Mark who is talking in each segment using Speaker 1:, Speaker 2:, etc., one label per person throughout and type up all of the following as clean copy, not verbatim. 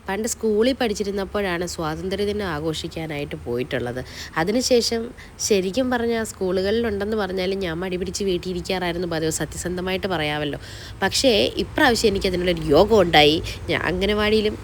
Speaker 1: പണ്ട് സ്കൂളിൽ പഠിച്ചിരുന്നപ്പോഴാണ് സ്വാതന്ത്ര്യദിനം ആഘോഷിക്കാനായിട്ട് പോയിട്ടുള്ളത്. അതിനുശേഷം ശരിക്കും പറഞ്ഞാൽ സ്കൂളുകളിലുണ്ടെന്ന് പറഞ്ഞാലും ഞാൻ മടി പിടിച്ച് വീട്ടിലിരിക്കാറായിരുന്നു പതിവ്, സത്യസന്ധമായിട്ട് പറയാമല്ലോ. പക്ഷേ ഇപ്രാവശ്യം എനിക്കതിനുള്ളൊരു യോഗം ഉണ്ടായി. അംഗനവാടിയിലും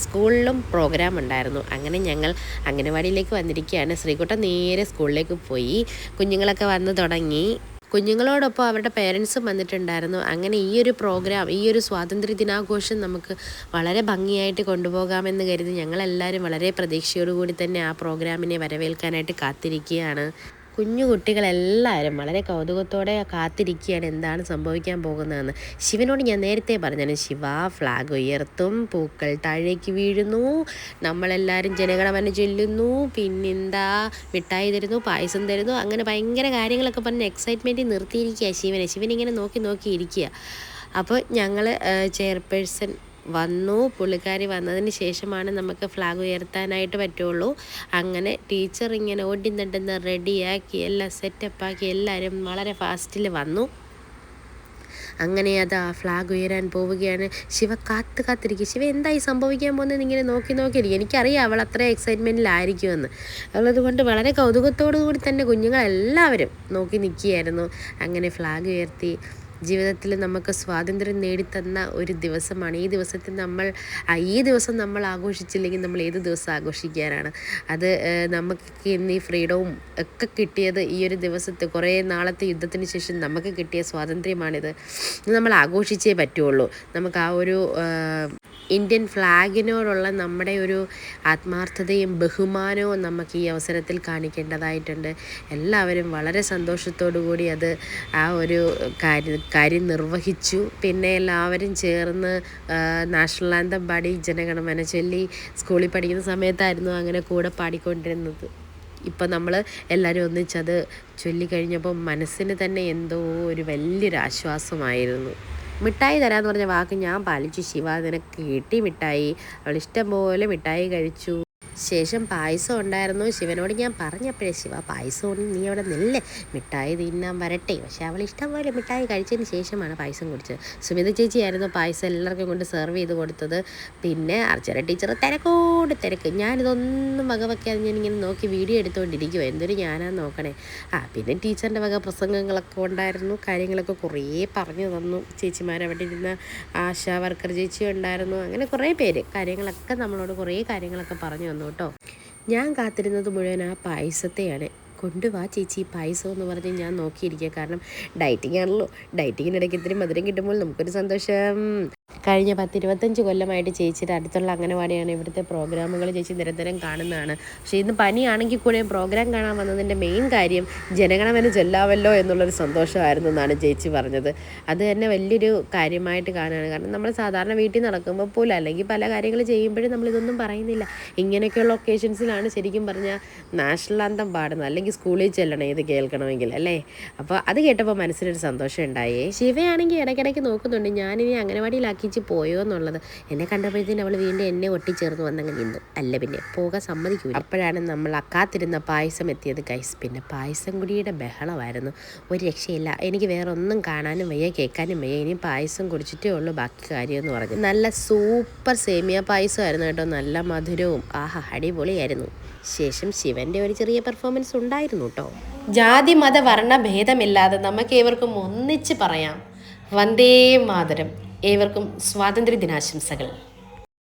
Speaker 1: സ്കൂളിലും പ്രോഗ്രാം ഉണ്ടായിരുന്നു. അങ്ങനെ ഞങ്ങൾ അംഗനവാടിയിലേക്ക് വന്നിരിക്കുകയാണ്. ശ്രീകുട്ടൻ നേരെ സ്കൂളിലേക്ക് പോയി. കുഞ്ഞുങ്ങളൊക്കെ വന്ന് തുടങ്ങി. കുഞ്ഞുങ്ങളോടൊപ്പം അവരുടെ പേരൻസും വന്നിട്ടുണ്ടായിരുന്നു. അങ്ങനെ ഈ ഒരു പ്രോഗ്രാം, ഈ ഒരു സ്വാതന്ത്ര്യ ദിനാഘോഷം നമുക്ക് വളരെ ഭംഗിയായിട്ട് കൊണ്ടുപോകാമെന്ന് കരുതി ഞങ്ങളെല്ലാവരും വളരെ പ്രതീക്ഷയോടുകൂടി തന്നെ ആ പ്രോഗ്രാമിനെ വരവേൽക്കാനായിട്ട് കാത്തിരിക്കുകയാണ്. കുഞ്ഞു കുട്ടികളെല്ലാവരും വളരെ കൗതുകത്തോടെ കാത്തിരിക്കുകയാണ് എന്താണ് സംഭവിക്കാൻ പോകുന്നതെന്ന്. ശിവനോട് ഞാൻ നേരത്തെ പറഞ്ഞാണ്, ശിവ ഫ്ലാഗ് ഉയർത്തും, പൂക്കൾ താഴേക്ക് വീഴുന്നു, നമ്മളെല്ലാവരും ജനഗണമന ചൊല്ലുന്നു, പിന്നെന്താ മിഠായി തരുന്നു, പായസം തരുന്നു, അങ്ങനെ ഭയങ്കര കാര്യങ്ങളൊക്കെ പറഞ്ഞ് എക്സൈറ്റ്മെൻറ്റ് നിർത്തിയിരിക്കുക ശിവനിങ്ങനെ നോക്കിയിരിക്കുക. അപ്പോൾ ഞങ്ങൾ ചെയർപേഴ്സൺ വന്നു. പുള്ളിക്കാരി വന്നതിന് ശേഷമാണ് നമുക്ക് ഫ്ലാഗ് ഉയർത്താനായിട്ട് പറ്റുള്ളൂ. അങ്ങനെ ടീച്ചർ ഇങ്ങനെ ഓടി നടന്ന് റെഡിയാക്കി എല്ലാം സെറ്റപ്പാക്കി എല്ലാവരും വളരെ ഫാസ്റ്റിൽ വന്നു. അങ്ങനെ അത് ആ ഫ്ലാഗ് ഉയരാൻ പോവുകയാണ്. ശിവ കാത്തിരിക്കും. ശിവ എന്തായി സംഭവിക്കാൻ പോകുന്നത് ഇങ്ങനെ നോക്കിയിരിക്കും. എനിക്കറിയാം അവൾ അത്ര എക്സൈറ്റ്മെൻറ്റിലായിരിക്കുമെന്ന്. അവളതുകൊണ്ട് വളരെ കൗതുകത്തോടു കൂടി തന്നെ കുഞ്ഞുങ്ങളെല്ലാവരും നോക്കി നിൽക്കുകയായിരുന്നു. അങ്ങനെ ഫ്ലാഗ് ഉയർത്തി. ജീവിതത്തിൽ നമുക്ക് സ്വാതന്ത്ര്യം നേടിത്തന്ന ഒരു ദിവസമാണ് ഈ ദിവസത്തിൽ ഈ ദിവസം നമ്മൾ ആഘോഷിച്ചില്ലെങ്കിൽ നമ്മൾ ഏത് ദിവസം ആഘോഷിക്കാനാണ്? അത് നമുക്ക് ഇന്ന് ഈ ഫ്രീഡവും ഒക്കെ കിട്ടിയത് ഈ ഒരു ദിവസത്തെ കുറേ നാളത്തെ യുദ്ധത്തിന് ശേഷം നമുക്ക് കിട്ടിയ സ്വാതന്ത്ര്യമാണിത്. നമ്മൾ ആഘോഷിച്ചേ പറ്റുള്ളൂ. നമുക്ക് ആ ഒരു ഇന്ത്യൻ ഫ്ലാഗിനോടുള്ള നമ്മുടെ ഒരു ആത്മാർത്ഥതയും ബഹുമാനവും നമുക്ക് ഈ അവസരത്തിൽ കാണിക്കേണ്ടതായിട്ടുണ്ട്. എല്ലാവരും വളരെ സന്തോഷത്തോടു കൂടി അത് ആ ഒരു കാര്യം നിർവഹിച്ചു. പിന്നെ എല്ലാവരും ചേർന്ന് നാഷണൽ ആന്തം പാടി ജനഗണമന ചൊല്ലി. സ്കൂളിൽ പഠിക്കുന്ന സമയത്തായിരുന്നു അങ്ങനെ കൂടെ പാടിക്കൊണ്ടിരുന്നത്. ഇപ്പം നമ്മൾ എല്ലാവരും ഒന്നിച്ചത് ചൊല്ലിക്കഴിഞ്ഞപ്പോൾ മനസ്സിന് തന്നെ എന്തോ ഒരു വലിയൊരു ആശ്വാസമായിരുന്നു. മിഠായി തരാമെന്ന് പറഞ്ഞ വാക്ക് ഞാൻ പാലിച്ചു. ശിവ നിനക്ക് കിട്ടി മിഠായി. അവൾ ഇഷ്ടം പോലെ മിഠായി കഴിച്ചു. ശേഷം പായസം ഉണ്ടായിരുന്നു. ശിവനോട് ഞാൻ പറഞ്ഞപ്പോഴേ, ശിവ പായസം കൊണ്ട് നീ അവിടെ നില്ലേ, മിഠായി തിന്നാൻ വരട്ടെ. പക്ഷെ അവൾ ഇഷ്ടംപോലെ മിഠായി കഴിച്ചതിന് ശേഷമാണ് പായസം കുടിച്ചത്. സുമിത ചേച്ചിയായിരുന്നു പായസം എല്ലാവർക്കും കൊണ്ട് സെർവ് ചെയ്ത് കൊടുത്തത്. പിന്നെ അർച്ചന ടീച്ചർ തിരക്ക്. ഞാനിതൊന്നും വകവയ്ക്കാതെ ഞാനിങ്ങനെ നോക്കി വീഡിയോ എടുത്തുകൊണ്ടിരിക്കുമോ, എന്തൊരു ഞാനാന്ന് നോക്കണേ. പിന്നെ ടീച്ചറിൻ്റെ വക പ്രസംഗങ്ങളൊക്കെ ഉണ്ടായിരുന്നു. കാര്യങ്ങളൊക്കെ കുറേ പറഞ്ഞു തന്നു. ചേച്ചിമാരവിടെ ഇരുന്ന ആശാ വർക്കർ ചേച്ചി ഉണ്ടായിരുന്നു. അങ്ങനെ കുറേ പേര് കാര്യങ്ങളൊക്കെ നമ്മളോട് കുറേ കാര്യങ്ങളൊക്കെ പറഞ്ഞു തന്നു കേട്ടോ. ഞാൻ കാത്തിരുന്നത് മുഴുവൻ ആ പായസത്തെയാണ്. കൊണ്ടുവാ ചേച്ചി പായസം എന്ന് പറഞ്ഞ് ഞാൻ നോക്കിയിരിക്കുക. കാരണം ഡയറ്റിംഗ് ആണല്ലോ. ഡയറ്റിങ്ങിനിടയ്ക്ക് ഇത്തിരി മധുരം കിട്ടുമ്പോൾ നമുക്കൊരു സന്തോഷം. കഴിഞ്ഞ 10-25 കൊല്ലമായിട്ട് ചേച്ചിയുടെ അടുത്തുള്ള അംഗനവാടിയാണ്. ഇവിടുത്തെ പ്രോഗ്രാമുകൾ ചേച്ചി നിരന്തരം കാണുന്നതാണ്. പക്ഷേ ഇന്ന് പനിയാണെങ്കിൽ കൂടെ പ്രോഗ്രാം കാണാൻ വന്നതിൻ്റെ മെയിൻ കാര്യം ജനഗണമന ചൊല്ലാമല്ലോ എന്നുള്ളൊരു സന്തോഷമായിരുന്നു എന്നാണ് ചേച്ചി പറഞ്ഞത്. അത് തന്നെ വലിയൊരു കാര്യമായിട്ട് കാണുകയാണ്. കാരണം നമ്മൾ സാധാരണ വീട്ടിൽ നടക്കുമ്പോൾ പോലും അല്ലെങ്കിൽ പല കാര്യങ്ങൾ ചെയ്യുമ്പോഴും നമ്മളിതൊന്നും പറയുന്നില്ല. ഇങ്ങനെയൊക്കെയുള്ള ഒക്കേഷൻസിലാണ് ശരിക്കും പറഞ്ഞാൽ നാഷണൽ ആന്തം പാടുന്നത്, അല്ലെങ്കിൽ സ്കൂളിൽ ചെല്ലണം ഇത് കേൾക്കണമെങ്കിൽ അല്ലേ. അപ്പോൾ അത് കേട്ടപ്പോൾ മനസ്സിനൊരു സന്തോഷം ഉണ്ടായേ. ശിവയാണെങ്കിൽ ഇടയ്ക്കിടയ്ക്ക് നോക്കുന്നുണ്ട് ഞാനിനി അംഗനവാടിയിലാക്കി പോയോ എന്നുള്ളത്. എന്നെ കണ്ടപ്പോഴത്തേനും അവൾ വീണ്ടും എന്നെ ഒട്ടിച്ചേർന്ന് വന്നങ്ങ് നിന്നു. അല്ല പിന്നെ പോകാൻ സമ്മതിക്കൂല. അപ്പോഴാണ് നമ്മൾ അക്കാത്തിരുന്ന പായസം എത്തിയത് ഗൈസ്. പിന്നെ പായസം കുടിയുടെ ബഹളമായിരുന്നു. ഒരു രക്ഷയില്ല. എനിക്ക് വേറെ ഒന്നും കാണാനും വയ്യ കേൾക്കാനും വയ്യ. ഇനി പായസം കുടിച്ചിട്ടേ ഉള്ളൂ ബാക്കി കാര്യം എന്ന് പറഞ്ഞു. നല്ല സൂപ്പർ സേമിയ പായസമായിരുന്നു കേട്ടോ. നല്ല മധുരവും അടിപൊളിയായിരുന്നു. ശേഷം ശിവൻ്റെ ഒരു ചെറിയ പെർഫോമൻസ് ഉണ്ടായിരുന്നു കേട്ടോ. ജാതി മത വർണ്ണ ഭേദമില്ലാതെ നമുക്ക് ഏവർക്കും ഒന്നിച്ച് പറയാം വന്ദേ മാതരം. ഏവർക്കും സ്വാതന്ത്ര്യ ദിനാശംസകൾ.